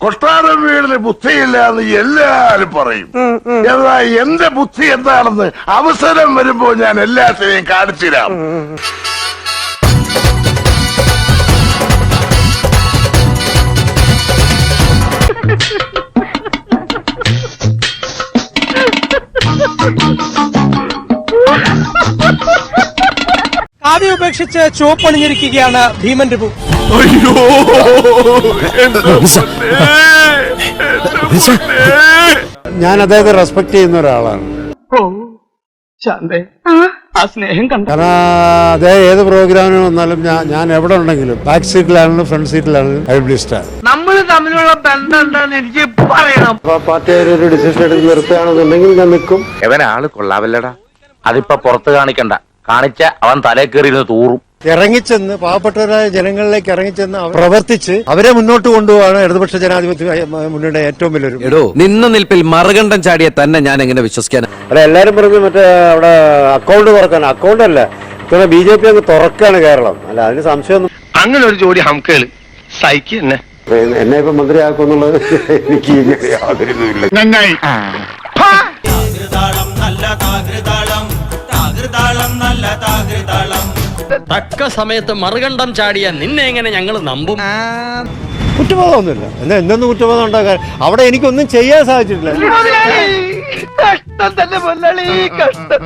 കൊട്ടാരം വീടിന് ബുദ്ധിയില്ല എന്ന് എല്ലാരും പറയും. എന്നാൽ എന്റെ ബുദ്ധി എന്താണെന്ന് അവസരം വരുമ്പോ ഞാൻ എല്ലാത്തിനെയും കാണിച്ചുതരാം. കാവ്യ ഉപേക്ഷിച്ച് ചുവപ്പണിഞ്ഞിരിക്കുകയാണ് ഭീമൻ രഘു. അയ്യോ ഞാൻ അദ്ദേഹത്തെ റെസ്പെക്ട് ചെയ്യുന്ന ഒരാളാണ്. ആ സ്നേഹം കണ്ട കാരണം അദ്ദേഹം ഏത് പ്രോഗ്രാമിന് വന്നാലും ഞാൻ എവിടെ ഉണ്ടെങ്കിലും ബാക്ക് സീറ്റിലാണെങ്കിലും ഫ്രണ്ട് സീറ്റിലാണെങ്കിലും ഐ വിൽ ബി സ്റ്റാർ. നമ്മൾ തമ്മിലുള്ള ബന്ധം എന്താണെന്ന് എനിക്ക് പറയണം. പാർട്ടി ഒരു ഡിസിഷൻ എടുത്ത് നിർത്തുകയാണെന്നുണ്ടെങ്കിൽ ഞാൻ നിൽക്കും. എവനാള് കൊള്ളാവല്ലടാ. അതിപ്പോ പുറത്ത് കാണിക്കണ്ട, കാണിച്ച അവൻ തലേ കയറിയിരുന്ന് തൂറും. ഇറങ്ങിച്ചെന്ന് പാവപ്പെട്ടവരായ ജനങ്ങളിലേക്ക് ഇറങ്ങിച്ചെന്ന് പ്രവർത്തിച്ച് അവരെ മുന്നോട്ട് കൊണ്ടുപോവാണ് ഇടതുപക്ഷ ജനാധിപത്യ മുന്നണിയുടെ ഏറ്റവും വലിയൊരു. എടോ, നിന്ന നിൽപ്പിൽ മറുകണ്ഠം ചാടിയ തന്നെ ഞാൻ എങ്ങനെ വിശ്വസിക്കാൻ? അല്ല, എല്ലാരും പറഞ്ഞു മറ്റേ അവിടെ അക്കൗണ്ട് തുറക്കാൻ. അക്കൗണ്ട് അല്ല, ഇത്തവണ BJP അങ്ങ് തുറക്കാണ് കേരളം. അല്ല, അതിന് സംശയമൊന്നും. അങ്ങനെ ഒരു ജോലി ഹംകേള് സഹിക്ക് തന്നെ. എന്നെ ഇപ്പൊ മന്ത്രിയാക്കും എന്നുള്ളത് എനിക്ക് യാതൊരു ഇതുമില്ല. നന്നായി. തക്ക സമയത്ത് മറുകണ്ഠം ചാടിയ നിന്നെ എങ്ങനെ ഞങ്ങൾ നമ്പും? കുറ്റബോധമൊന്നുമില്ല. എന്തൊന്നും കുറ്റബോധം ഉണ്ടാക്കാൻ അവിടെ എനിക്കൊന്നും ചെയ്യാൻ സാധിച്ചിട്ടില്ല.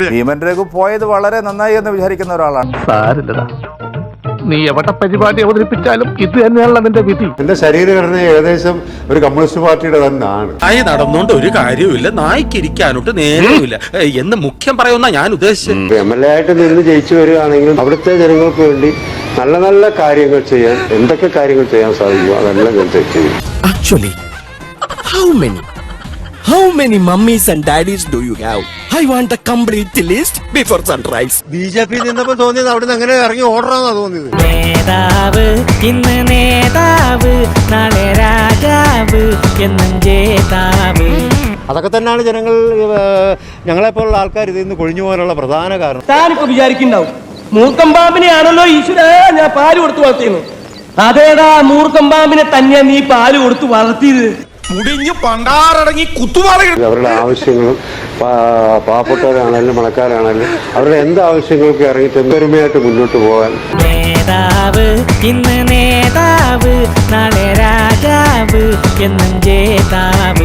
ഭീമൻ രഘു പോയത് വളരെ നന്നായി എന്ന് വിചാരിക്കുന്ന ഒരാളാണ്. സാരില്ലടാ, നീ എവിടെ പരിപാടി അവതരിപ്പിച്ചാലും ഇത് തന്നെയാണല്ലോ നിന്റെ വിധി. എന്റെ ശരീരഘടന ഏകദേശം ഒരു കമ്മ്യൂണിസ്റ്റ് പാർട്ടിയുടെ തന്നെയാണ്. നായി നടന്നുകൊണ്ട് ഒരു കാര്യവുമില്ല, നായ്ക്ക് ഇരിക്കാനോട്ട് നേരവുമില്ല എന്ന് മുഖ്യം പറയുന്ന ഞാൻ ഉദ്ദേശിച്ചത്. MLA ആയിട്ട് നിന്ന് ജയിച്ചു വരികയാണെങ്കിലും അവിടുത്തെ ജനങ്ങൾക്ക് വേണ്ടി നല്ല നല്ല കാര്യങ്ങൾ ചെയ്യാൻ, എന്തൊക്കെ കാര്യങ്ങൾ ചെയ്യാൻ സാധിക്കും അതെല്ലാം ഞാൻ ചെയ്യും. Actually, how many mummies and daddies do you have? I want a complete list before sunrise. BJP നിന്നപ്പോ തോന്നിയത് അവിടുന്ന് അങ്ങനെ ഇറങ്ങി ഓർഡറാന്നാ തോന്നിയത്. നേതാവ് ഇന്ന് നേതാവ്, നാളെ രാജാവ് എന്നും ജേതാവ്. അതൊക്കെ തന്നെയാണ് ജനങ്ങൾ, ഞങ്ങളെപ്പോലുള്ള ആൾക്കാർ ഇതിൽ നിന്ന് കൊഴിഞ്ഞു പോകാനുള്ള പ്രധാന കാരണം. താനിപ്പോ വിചാരിക്കുന്നുണ്ടാവും മൂർക്കം പാമ്പിനെയാണല്ലോ ഈശ്വര ഞാൻ പാല് കൊടുത്തു വളർത്തിയെന്ന്. അതേടാ, മൂർക്കം പാമ്പിനെ തന്നെയാ നീ പാല് കൊടുത്തു വളർത്തിയത്. മുടിഞ്ഞു പണ്ടാറടങ്ങി കുത്തുവാള. അവരുടെ ആവശ്യങ്ങളും പാവപ്പെട്ടവരാണെങ്കിലും പണക്കാരാണെങ്കിലും അവരുടെ എന്ത് ആവശ്യങ്ങൾക്ക് ഇറങ്ങിയിട്ട് പെരുമയായിട്ട് മുന്നോട്ട് പോകാൻ. നേതാവ് ഇന്ന് നേതാവ്, നാളെ രാജാവ് എന്നും ജേതാവ്.